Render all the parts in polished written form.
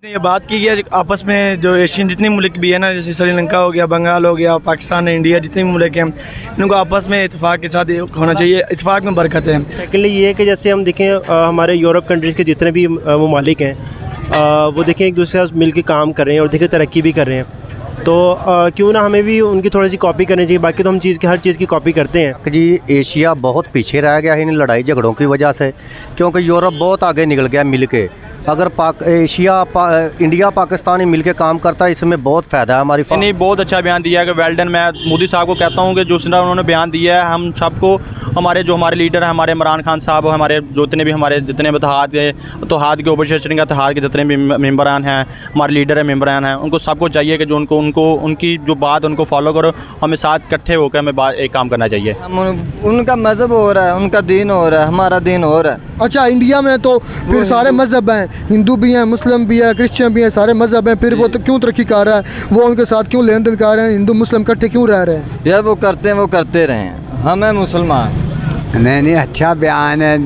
ये बात की है आपस में जो एशियन जितने मुल्क भी है ना, जैसे श्रीलंका हो गया, बंगाल हो गया, पाकिस्तान, इंडिया, जितने भी मुल्क हैं इनको आपस में इत्तेफाक के साथ होना चाहिए। इत्तेफाक में बरकत है। सेकेंडली ये है कि जैसे हम देखें हमारे यूरोप कंट्रीज़ के जितने भी ममालिक हैं वो देखें एक दूसरे के साथ मिल के काम कर रहे हैं और देखें तरक्की भी कर रहे हैं। तो क्यों ना हमें भी उनकी थोड़ी सी कॉपी करनी चाहिए। बाकी तो हम हर चीज़ की कॉपी करते हैं। जी एशिया बहुत पीछे रह गया है इन लड़ाई झगड़ों की वजह से, क्योंकि यूरोप बहुत आगे निकल गया मिल के। अगर इंडिया पाकिस्तान ही मिल के काम करता है, इसमें बहुत फ़ायदा है हमारी। नहीं, बहुत अच्छा बयान दिया है कि वेल डन। मैं मोदी साहब को कहता हूँ कि जो उन्होंने बयान दिया है, हम सबको हमारे लीडर हैं, हमारे इमरान खान साहब, हमारे जितने इत्तेहाद के ओपोजिशन का इत्तेहाद के जितने भी मेम्बरान हैं, हमारे लीडर हैं, मेम्बरान हैं, उनको सबको चाहिए कि जो उनकी जो बात उनको फॉलो करो। हमें साथ इकट्ठे होकर हमें एक काम करना चाहिए। उनका मज़हब हो रहा है, उनका दीन हो रहा है, हमारा दीन हो रहा है। अच्छा, इंडिया में तो फिर सारे मज़हब हैं, हिंदू भी हैं, मुस्लिम भी है, क्रिश्चियन भी हैं, सारे मज़हब हैं। फिर वो तो क्यों तरक्की कर रहा है? वो उनके साथ क्यों लेन देन कर रहे हैं? हिंदू मुस्लिम इकट्ठे क्यों रह रहे हैं? यार वो करते हैं, वो करते रहे हैं। हम हैं मुसलमान। नहीं, अच्छा बयान है,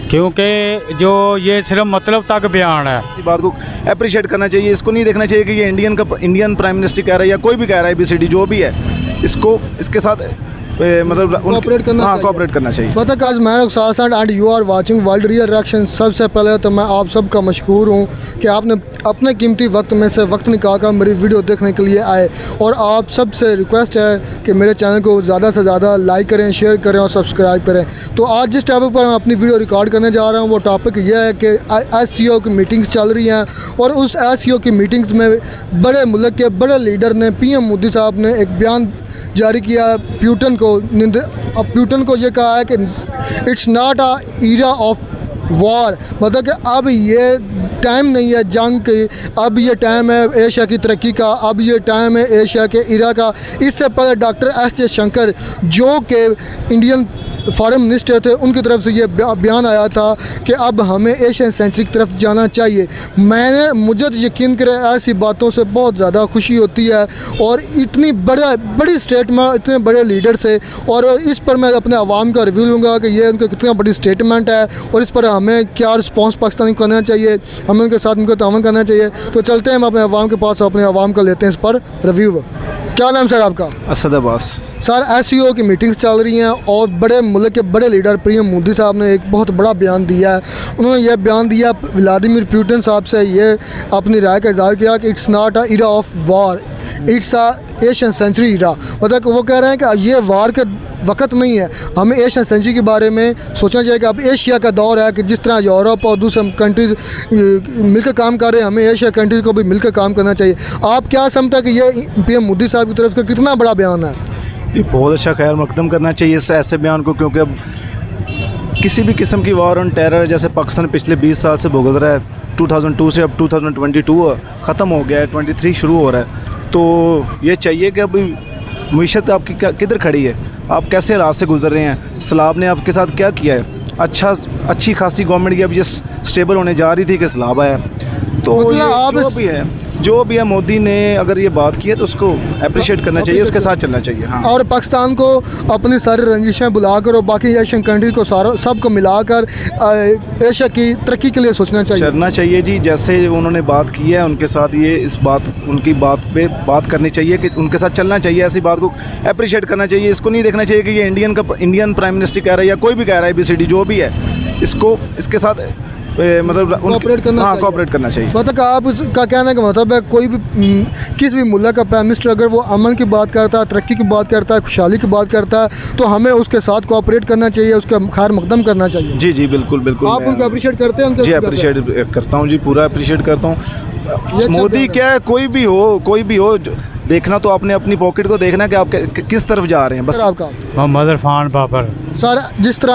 क्योंकि जो ये सिर्फ मतलब तक बयान है। इस बात को अप्रिशिएट करना चाहिए। इसको नहीं देखना चाहिए कि ये इंडियन प्राइम मिनिस्टर कह रहा है या कोई भी कह रहा है, ABCD जो भी है, इसके साथ मतलब कोऑपरेट करना चाहिए। पता काज मैं साथ and you are watching world real reaction. सबसे पहले तो मैं आप सबका मशकूर हूँ कि आपने अपने कीमती वक्त में से वक्त निकाल कर मेरी वीडियो देखने के लिए आए। और आप सबसे रिक्वेस्ट है कि मेरे चैनल को ज़्यादा से ज़्यादा लाइक करें, शेयर करें और सब्सक्राइब करें। तो आज जिस टॉपिक पर मैं अपनी वीडियो रिकॉर्ड करने जा रहा हूँ वो टॉपिक यह है कि SCO की मीटिंग्स चल रही हैं, और उस SCO की मीटिंग्स में बड़े मुल्क के बड़े लीडर ने, PM मोदी साहब ने एक बयान जारी किया प्यूटन को ये कहा है कि it's not a era of war, मतलब कि अब ये टाइम नहीं है जंग की, अब ये टाइम है एशिया की तरक्की का, अब ये टाइम है एशिया के इरा का। इससे पहले डॉक्टर S जयशंकर जो कि इंडियन फॉरेन मिनिस्टर थे, उनकी तरफ से ये बयान आया था कि अब हमें एशियन सेंचुरी की तरफ जाना चाहिए। मुझे तो यकीन करें ऐसी बातों से बहुत ज़्यादा खुशी होती है, और इतनी बड़ी स्टेटमेंट, इतने बड़े लीडर से, और इस पर मैं अपने अवाम का रिव्यू लूँगा कि ये उनका कितना बड़ी स्टेटमेंट है और इस पर हमें क्या रिस्पॉन्स पाकिस्तानी करना चाहिए, हमें उनके साथ उनका तावन करना चाहिए। तो चलते हैं हम अपने अवाम के पास, अपने अवाम का लेते हैं इस पर रिव्यू। क्या नाम सर आपका? असद अब्बास। सर, SCO की मीटिंग्स चल रही हैं और बड़े मुल्क के बड़े लीडर PM मोदी साहब ने एक बहुत बड़ा बयान दिया है। उन्होंने यह बयान दिया व्लादिमीर पुतिन साहब से, ये अपनी राय का इज़हार किया कि it's not a era of war, it's a Asian century era. मतलब वो कह रहे हैं कि ये वार के वक्त नहीं है, हमें एशियन सेंचुरी के बारे में सोचना चाहिए कि अब एशिया का दौर है कि जिस तरह यूरोप और दूसरे कंट्रीज़ मिलकर काम कर रहे हैं, हमें एशिया कंट्रीज़ को भी मिलकर काम करना चाहिए। आप क्या समझते हैं कि ये PM मोदी साहब की तरफ का कितना बड़ा बयान है? ये बहुत अच्छा खैर मकदम करना चाहिए इस ऐसे बयान को, क्योंकि अब किसी भी किस्म की वार ऑन टेरर जैसे पाकिस्तान पिछले 20 साल से भुगत रहा है, 2002 से अब 2022 ख़त्म हो गया है, 23 शुरू हो रहा है। तो ये चाहिए कि अभी मीशत आपकी किधर खड़ी है, आप कैसे राह से गुजर रहे हैं, सैलाब ने आपके साथ क्या किया है। अच्छी खासी गवर्नमेंट की अब ये स्टेबल होने जा रही थी कि सैलाब आया। तो मतलब जो भी है मोदी ने अगर ये बात की है तो उसको अप्रिशिएट करना चाहिए, उसके साथ चलना चाहिए। हाँ। और पाकिस्तान को अपनी सारी रंजिशें बुलाकर और बाकी एशियन कंट्रीज को सबको मिलाकर एशिया की तरक्की के लिए सोचना चाहिए, चलना चाहिए जी। जैसे उन्होंने बात की है उनके साथ उनकी बात पे बात करनी चाहिए कि उनके साथ चलना चाहिए, ऐसी बात को अप्रिशिएट करना चाहिए। इसको नहीं देखना चाहिए कि ये इंडियन प्राइम मिनिस्टर कह रहा है या कोई भी कह रहा है, ABCD जो भी है, इसके साथ मतलब कोऑपरेट करना चाहिए। मतलब आप उसका कहने का मतलब है कोई भी किसी भी मुल्क का प्राइम मिनिस्टर अगर वो अमन की बात करता है, तरक्की की बात करता है, खुशहाली की बात करता है, तो हमें उसके साथ कोऑपरेट करना चाहिए, उसका खैर मकदम करना चाहिए। जी बिल्कुल। आप उनको अप्रिशिएट करते हैं? जी अप्रिशिएट करता हूँ जी, पूरा अप्रिशिएट करता हूँ। मोदी क्या है, कोई भी हो देखना तो आपने अपनी पॉकेट को देखना कि आप किस तरफ जा रहे हैं बस। आपका मोहम्मद इरफान बाबर। सर, जिस तरह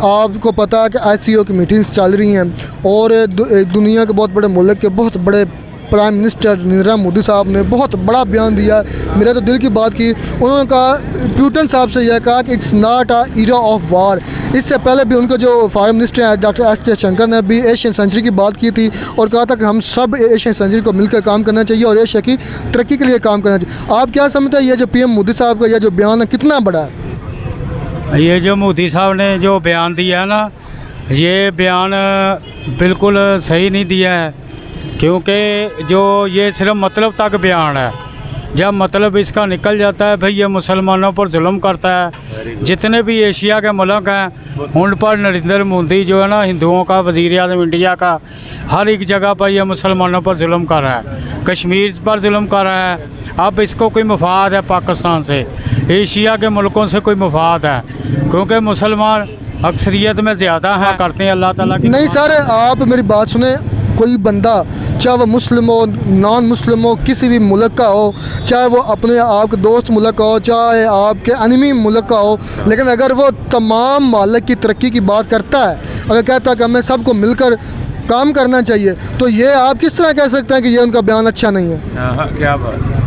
आपको पता है कि SCO की मीटिंग्स चल रही हैं और दुनिया के बहुत बड़े मुल्क के बहुत बड़े प्राइम मिनिस्टर नरेंद्र मोदी साहब ने बहुत बड़ा बयान दिया, मेरा तो दिल की बात की। उन्होंने कहा, पुतिन साहब से यह कहा कि it's not a era of war. इससे पहले भी उनका जो फॉरेन मिनिस्टर है डॉक्टर S जयशंकर ने भी एशियन सेंचुरी की बात की थी और कहा था कि हम सब एशियन सेंचुरी को मिलकर काम करना चाहिए और एशिया की तरक्की के लिए काम करना चाहिए। आप क्या समझते हैं ये जो PM मोदी साहब का यह जो बयान है कितना बड़ा है? ये जो मोदी साहब ने जो बयान दिया है ना, ये बयान बिल्कुल सही नहीं दिया है। क्योंकि जो ये सिर्फ मतलब तक बयान है, जब मतलब इसका निकल जाता है भाई ये मुसलमानों पर जुल्म करता है। जितने भी एशिया के मुल्क हैं उन पर नरेंद्र मोदी जो है ना, हिंदुओं का वज़ीर आज़म इंडिया का, हर एक जगह पर ये मुसलमानों पर जुल्म कर रहा है, कश्मीर पर जुल्म कर रहा है। अब इसको कोई मफाद है पाकिस्तान से, एशिया के मुल्कों से कोई मफाद है, क्योंकि मुसलमान अक्सरियत में ज़्यादा हैं, करते हैं अल्लाह ताला की। नहीं सर, आप मेरी बात सुने, कोई बंदा चाहे वो मुस्लिम हो, नॉन मुस्लिम हो, किसी भी मुल्क का हो, चाहे वो अपने आपके दोस्त मुल्क का हो, चाहे आपके एनिमी मुल्क का हो, लेकिन अगर वो तमाम मालिक की तरक्की की बात करता है, अगर कहता है कि हमें सबको मिलकर काम करना चाहिए, तो ये आप किस तरह कह सकते हैं कि ये उनका बयान अच्छा नहीं है? क्या बात,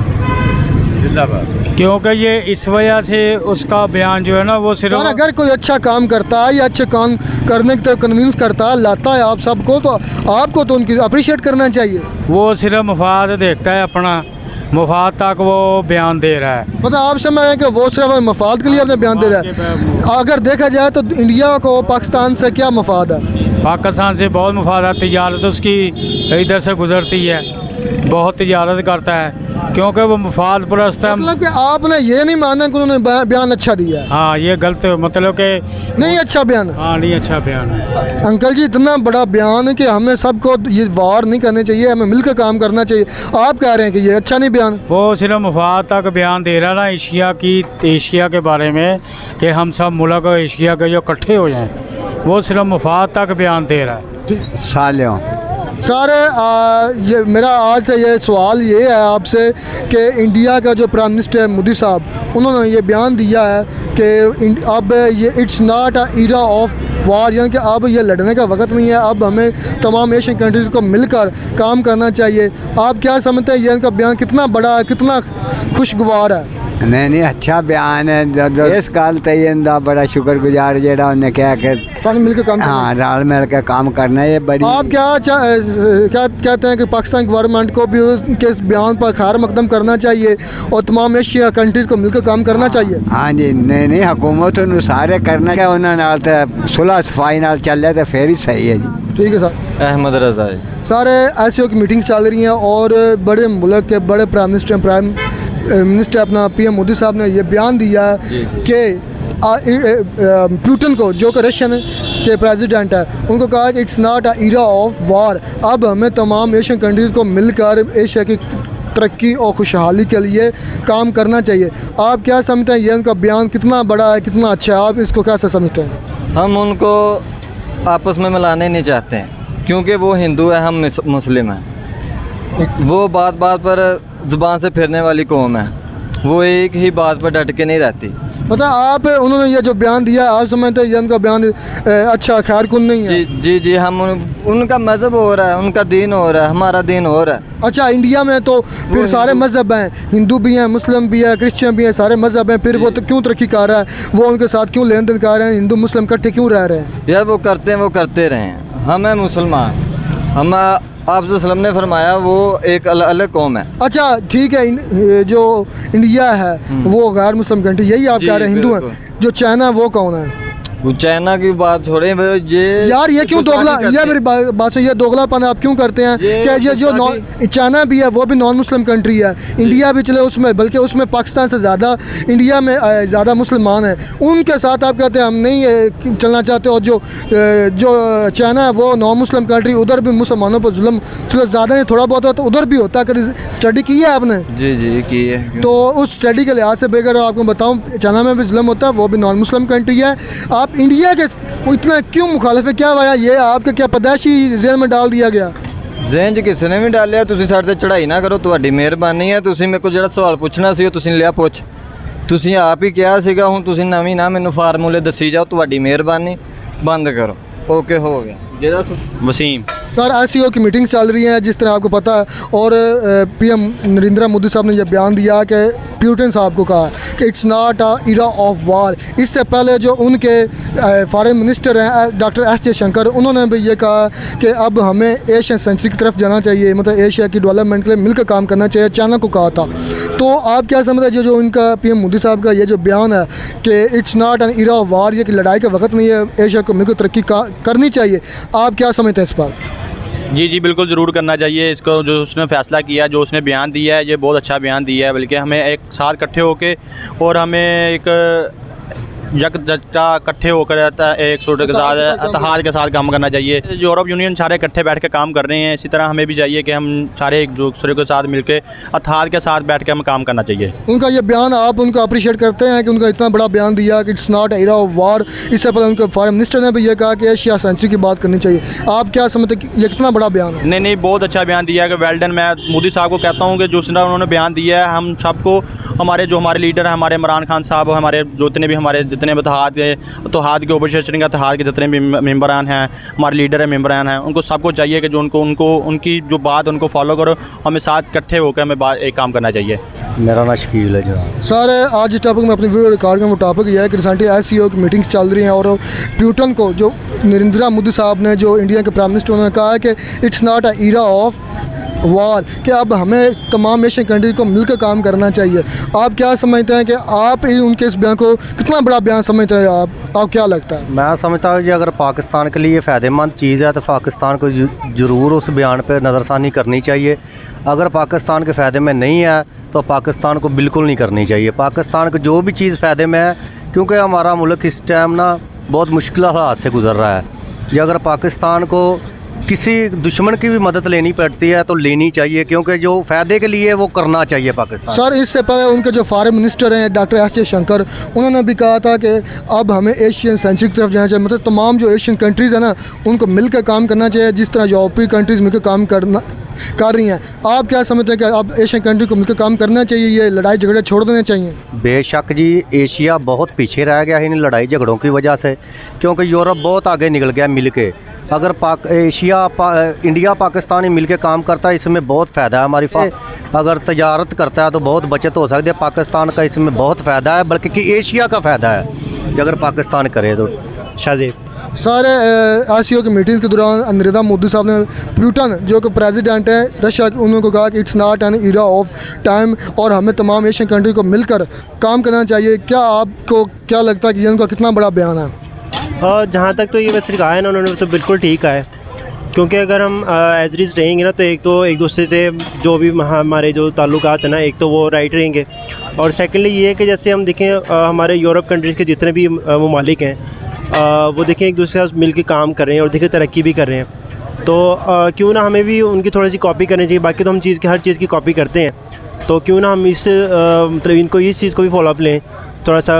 क्योंकि ये इस वजह से उसका बयान जो है ना वो सिर्फ सर अगर कोई अच्छा काम करता है या अच्छे काम करने की तरफ कन्विंस करता है, लाता है आप सबको, तो आपको तो उनकी अप्रिशिएट करना चाहिए। वो सिर्फ मफाद देखता है, अपना मफाद तक वो बयान दे रहा है। मतलब आप समझ रहे हैं कि वो सिर्फ मफाद के लिए अपने बयान दे रहा है। अगर देखा जाए तो इंडिया को पाकिस्तान से क्या मफाद है? पाकिस्तान से बहुत मफाद है, तजारत उसकी इधर से गुजरती है, बहुत तजारत करता है, क्योंकि वो मफाद परस्त है। मतलब कि आपने ये नहीं माना कि उन्होंने बयान अच्छा दिया है? हाँ, ये गलत मतलब कि नहीं अच्छा बयान। हाँ, नहीं अच्छा बयान है। अंकल जी, इतना बड़ा बयान है कि हमें सबको ये वार नहीं करनी चाहिए, हमें मिलकर काम करना चाहिए। आप कह रहे हैं कि ये अच्छा नहीं बयान? वो सिर्फ मफाद तक बयान दे रहा ना एशिया के बारे में, कि हम सब मुल्क एशिया के जो इकट्ठे हो जाएं, वो सिर्फ मफाद तक बयान दे रहा है। सालों सर ये मेरा आज से ये सवाल ये है आपसे कि इंडिया का जो प्राइम मिनिस्टर मोदी साहब, उन्होंने ये बयान दिया है कि अब ये it's not a era of war, यानी कि अब ये लड़ने का वक्त नहीं है, अब हमें तमाम एशियन कंट्रीज़ को मिलकर काम करना चाहिए। आप क्या समझते हैं, ये इनका बयान कितना बड़ा है, कितना खुशगवार है? नहीं अच्छा बयान है। जो इस गल ते इंदा बड़ा शुक्रगुजार जेड़ा उन्हें कहा कि सारे मिलकर काम करना। हाँ, रल मिल के काम करना है। ये बड़ी आप क्या कहते हैं कि पाकिस्तान गवर्नमेंट को भी उनके इस बयान पर खैर मकदम करना चाहिए और तमाम एशिया कंट्रीज़ को मिलकर काम करना चाहिए? हाँ जी, नहीं हुकूमत नूं सारे करना है, उन्होंने नाल ते सुलह सफाई नाल चले तो फिर ही सही है जी। ठीक है सर। अहमद रज़ा सारे ऐसी की मीटिंग चल रही हैं और बड़े मुल्क के बड़े प्राइम मिनिस्टर अपना पीएम मोदी साहब ने ये बयान दिया है कि पुतिन को, जो कि रशियन के प्रेसिडेंट है, उनको कहा कि it's not a era of war, अब हमें तमाम एशियन कंट्रीज़ को मिलकर एशिया की तरक्की और खुशहाली के लिए काम करना चाहिए। आप क्या समझते हैं, ये उनका बयान कितना बड़ा है, कितना अच्छा है, आप इसको कैसे समझते हैं? हम उनको आपस में मिलाने नहीं चाहते हैं, क्योंकि वो हिंदू है, हम मुस्लिम हैं। वो बात बात पर ज़ुबान से फिरने वाली कौम है, वो एक ही बात पर डट के नहीं रहती। मतलब आप उन्होंने ये जो बयान दिया, आप समझते हैं ये उनका बयान अच्छा खैर कुन नहीं है? जी हम उनका मज़हब हो रहा है, उनका दीन हो रहा है, हमारा दीन हो रहा है। अच्छा, इंडिया में तो फिर सारे मज़हब हैं, हिंदू भी हैं, मुस्लिम भी है, क्रिश्चियन भी हैं, सारे मज़हब हैं, फिर वो तो क्यों तरक्की कर रहा है? वो उनके साथ क्यों लेन देन कर रहे हैं? हिंदू मुस्लिम इकट्ठे क्यों रह रहे हैं? यार वो करते रहे हैं, हम हैं मुसलमान, हम आप वसल्लम ने फरमाया वो एक अलग कौम है। अच्छा ठीक है, जो इंडिया है वो गैर मुस्लिम कंट्री, यही आप कह रहे हैं हिंदू हैं। जो चाइना वो कौन है? वो चाइना की बात छोड़े, ये यार ये क्यों दोगला, ये मेरी बात से ये दोगलापन आप क्यों करते हैं? क्या ये जो चाइना भी है वो भी नॉन मुस्लिम कंट्री है, इंडिया भी चले उसमें, बल्कि उसमें पाकिस्तान से ज़्यादा इंडिया में ज़्यादा मुसलमान हैं, उनके साथ आप कहते हैं हम नहीं चलना चाहते। और जो चाइना है वो नॉन मुस्लिम कंट्री, उधर भी मुसलमानों पर जुल्म चलो ज़्यादा नहीं, थोड़ा बहुत होता है, उधर भी होता है। कभी स्टडी की है आपने? जी की है। तो उस स्टडी के लिहाज से बेगर आपको बताऊँ, चाइना में भी जुल्म होता है, वो भी नॉन मुस्लिम कंट्री है। आप इंडिया के इतना क्यों मुखालिफ है? क्या वजह ये आपके क्या पैदाइशी जेल में डाल दिया गया? जेल किसी ने भी डालिया, तुसी साढ़े ते चढ़ाई ना करो, तुहाडी मेहरबानी है। तुसी मेरे को जिहड़ा सवाल पुछना सी तुसी लिया पुछ, तुसी आप ही किया सीगा, हुण तुसी नवीं ना मैनूं फार्मूले दसी जाओ। तुहाडी मेहरबानी, बंद करो। ओके, हो गया। जेदा वसीम सर, ICO की मीटिंग चल रही है जिस तरह आपको पता है, और PM नरेंद्र मोदी साहब ने यह बयान दिया कि पुतिन साहब को कहा कि it's not a era of war. इससे पहले जो उनके फॉरेन मिनिस्टर हैं डॉक्टर S जयशंकर, उन्होंने भी ये कहा कि अब हमें एशियन सेंचुरी की तरफ जाना चाहिए, मतलब एशिया की डेवलपमेंट के लिए मिलकर काम करना चाहिए, चाइना को कहा था। तो आप क्या समझते हैं जो उनका PM मोदी साहब का ये जो बयान है कि it's not an era of war, ये कि लड़ाई का वक्त नहीं है, एशिया को मिलकर तरक्की करनी चाहिए, आप क्या समझते हैं इस पर? जी जी बिल्कुल ज़रूर करना चाहिए इसको। जो उसने फ़ैसला किया, जो उसने बयान दिया है, ये बहुत अच्छा बयान दिया है। बल्कि हमें एक साथ इकट्ठे होके और हमें एक इकट्ठे होकर एक सूत्र के साथ इत्तेहाद के साथ काम करना चाहिए। यूरोप यूनियन सारे इकट्ठे बैठ के काम कर रहे हैं, इसी तरह हमें भी चाहिए कि हम सारे एक दूसरे के साथ मिलकर इत्तेहाद के साथ बैठ के हमें काम करना चाहिए। उनका ये बयान आप उनको अप्रिशिएट करते हैं कि उनका इतना बड़ा बयान दिया कि it's not era of war. इससे पहले उनके फॉरेन मिनिस्टर ने भी ये कहा कि एशिया सेंचुरी की बात करनी चाहिए। आप क्या समझते हैं कि ये कितना बड़ा बयान है? नहीं, बहुत अच्छा बयान दिया है कि वेल डन। मैं मोदी साहब को कहता हूँ कि जो उन्होंने बयान दिया है, हम सबको हमारे लीडर हैं, हमारे इमरान खान साहब, हमारे जितने इत्तेहाद के ओपोजिशन का इत्तेहाद के जितने भी मेंबरान हैं, हमारे लीडर हैं, मेंबरान हैं, उनको सबको चाहिए कि जो उनकी जो बात उनको फॉलो करो। हमें साथ इकट्ठे होकर हमें एक काम करना चाहिए। मेरा नाम शकील है जनाब। सर, आज इस टॉपिक में अपनी वीडियो रिकॉर्ड में वो टॉपिक यह है कि रिसेंटली SCO की मीटिंग्स चल रही हैं और प्यूटन को, जो नरेंद्र मोदी साहब ने, जो इंडिया के प्राइम मिनिस्टर, उन्होंने कहा है कि it's not a era of war, कि अब हमें तमाम एशियन कंट्रीज को मिलकर काम करना चाहिए। आप क्या समझते हैं कि आप उनके इस बयान को कितना बड़ा बयान समझते हैं? आप क्या लगता है? मैं समझता हूँ जी, अगर पाकिस्तान के लिए फ़ायदेमंद चीज़ है तो पाकिस्तान को ज़रूर उस बयान पर नज़रसानी करनी चाहिए। अगर पाकिस्तान के फ़ायदे में नहीं है तो पाकिस्तान को बिल्कुल नहीं करनी चाहिए। पाकिस्तान को जो भी चीज़ फ़ायदे में है, क्योंकि हमारा मुल्क इस टाइम ना बहुत मुश्किल हालात से गुज़र रहा है। ये अगर पाकिस्तान को किसी दुश्मन की भी मदद लेनी पड़ती है तो लेनी चाहिए, क्योंकि जो फ़ायदे के लिए वो करना चाहिए पाकिस्तान। सर, इससे पहले उनके जो फॉरेन मिनिस्टर हैं डॉक्टर S जयशंकर, उन्होंने भी कहा था कि अब हमें एशियन सेंचुरी की तरफ जाना चाहिए। मतलब तमाम जो एशियन कंट्रीज़ हैं ना, उनको मिलकर काम करना चाहिए, जिस तरह यूरोपीय कंट्रीज़ मिलकर काम कर रही हैं। आप क्या समझते हैं कि अब एशियन कंट्री को मिलकर काम करना चाहिए, ये लड़ाई झगड़े छोड़ देने चाहिए? बेशक जी, एशिया बहुत पीछे रह गया है इन लड़ाई झगड़ों की वजह से, क्योंकि यूरोप बहुत आगे निकल गया मिल के। अगर इंडिया पाकिस्तान मिल के काम करता है, इसमें बहुत फ़ायदा है हमारी। अगर तजारत करता है तो बहुत बचत हो सकती है। पाकिस्तान का इसमें बहुत फ़ायदा है, बल्कि कि एशिया का फ़ायदा है अगर पाकिस्तान करे तो। शाहजेब सर, SCO की मीटिंग्स के दौरान नरेंद्र मोदी साहब ने प्यूटन, जो कि प्रेसिडेंट है रशिया, उन्होंने कहा कि it's not an era of time और हमें तमाम एशियन कंट्री को मिलकर काम करना चाहिए। क्या आपको क्या लगता है कि ये उनका कितना बड़ा बयान है? जहाँ तक तो ये वैसे कहा है ना उन्होंने, तो बिल्कुल ठीक है। क्योंकि अगर हम एज इट रहेंगे ना, तो एक दूसरे से जो भी हमारे जो ताल्लुकात हैं ना, एक तो वो राइट रहेंगे, और सेकेंडली ये है कि जैसे हम देखें हमारे यूरोप कंट्रीज़ के जितने भी ममालिक हैं, वो देखें एक दूसरे के साथ मिल के काम कर रहे हैं और देखें तरक्की भी कर रहे हैं। तो क्यों ना हमें भी उनकी थोड़ी सी कॉपी करनी चाहिए। बाकी तो हम हर चीज़ की कॉपी करते हैं, तो क्यों ना हम मतलब इनको इस चीज़ को भी फॉलोअप लें, थोड़ा सा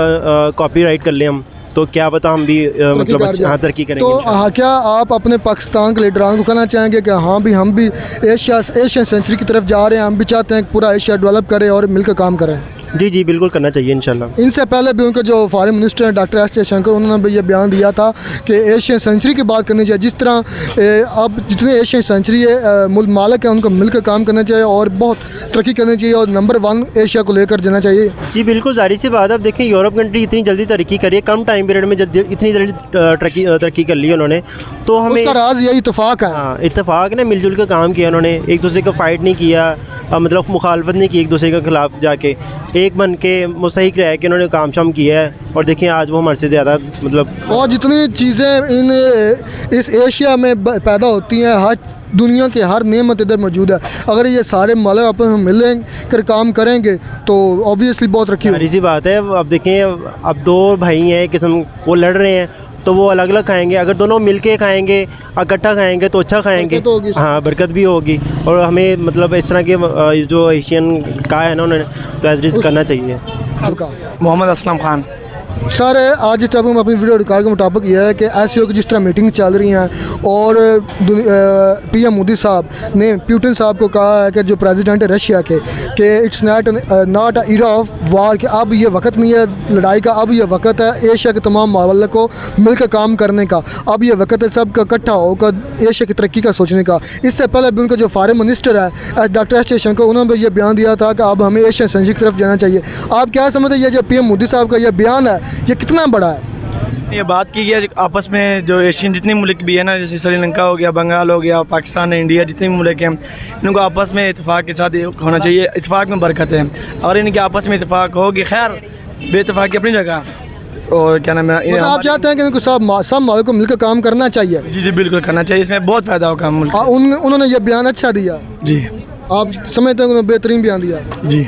कॉपी राइट कर लें हम, तो क्या पता हम भी मतलब तरक्की करेंगे। तो क्या आप अपने पाकिस्तान के लीडरान को कहना चाहेंगे कि हाँ भी हम भी एशियन सेंचुरी की तरफ जा रहे हैं, हम भी चाहते हैं कि पूरा एशिया डेवलप करें और मिलकर काम करें? जी जी बिल्कुल करना चाहिए इंशाल्लाह। इनसे पहले भी उनके जो फॉरेन मिनिस्टर हैं डॉक्टर S जयशंकर, उन्होंने भी ये बयान दिया था कि एशियन सेंचुरी की बात करनी चाहिए। जिस तरह अब जितने एशियन सेंचुरी है मालिक हैं, उनको मिलकर काम करना चाहिए और बहुत तरक्की करनी चाहिए और नंबर 1 एशिया को लेकर जाना चाहिए। जी बिल्कुल, जाहिर सी बात है। अब देखें यूरोप कंट्री इतनी जल्दी तरक्की करी है, कम टाइम पीरियड में इतनी जल्दी तरक्की कर ली उन्होंने, तो हमें उसका राज यही इत्तेफाक है। हाँ, इत्तेफाक है ना, मिलजुल कर काम किया उन्होंने, एक दूसरे को फाइट नहीं किया, मतलब मुखालफत नहीं की एक दूसरे के खिलाफ, जाके एक बन के मुस्तहिक रह के उन्होंने काम शाम किया है। और देखिए आज वो हमारे से ज़्यादा मतलब, और जितनी चीज़ें इस एशिया में पैदा होती हैं, हर दुनिया के हर नेमत इधर मौजूद है। अगर ये सारे मालिक आपस में मिलें कर काम करेंगे तो ऑब्वियसली बहुत रखी होगी। इसी बात है। अब देखें, अब 2 भाई हैं एक किस्म, वो लड़ रहे हैं, तो वो अलग अलग खाएंगे। अगर दोनों मिलके खाएंगे, इकट्ठा खाएंगे तो अच्छा खाएंगे, हाँ बरकत भी होगी। और हमें मतलब इस तरह के जो एशियन कहा है ना उन्होंने, तो एज करना चाहिए। मोहम्मद असलम खान। सर, आज इस टॉपिक में अपनी वीडियो रिकॉर्ड का मुताबिक यह है कि SCO की जिस तरह मीटिंग चल रही हैं और PM मोदी साहब ने प्यूटन साहब को कहा है कि जो प्रेसिडेंट है रशिया के, कि it's not a era of war, कि अब ये वक्त नहीं है लड़ाई का, अब ये वक्त है एशिया के तमाम मामलों को मिलकर काम करने का। अब ये वक्त है सबका इकट्ठा होकर एशिया की तरक्की का सोचने का। इससे पहले भी उनका जो फॉरेन मिनिस्टर है डॉक्टर S जयशंकर, उन्होंने भी ये बयान दिया था कि अब हमें एशियन सेंचुरी की तरफ जाना चाहिए। आप क्या समझते हैं ये जो PM मोदी साहब का ये बयान है, ये कितना बड़ा है? ये बात की गई आपस में जो एशियन जितने मुल्क भी है ना, जैसे श्रीलंका हो गया, बंगाल हो गया, पाकिस्तान, इंडिया, जितने भी मुल्क हैं, इनको आपस में इत्तेफाक के साथ होना चाहिए। इत्तेफाक में बरकत है। और इनके आपस में इत्तेफाक होगी, खैर बेइत्तेफाकी अपनी जगह, और क्या नाम है मतलब आप चाहते हैं कि इनको सब मालिक को मिलकर काम करना चाहिए। जी जी बिल्कुल करना चाहिए, इसमें बहुत फ़ायदा होगा मुल्क। उन्होंने ये बयान अच्छा दिया जी आप समझते हैं उन्होंने बेहतरीन बयान दिया। जी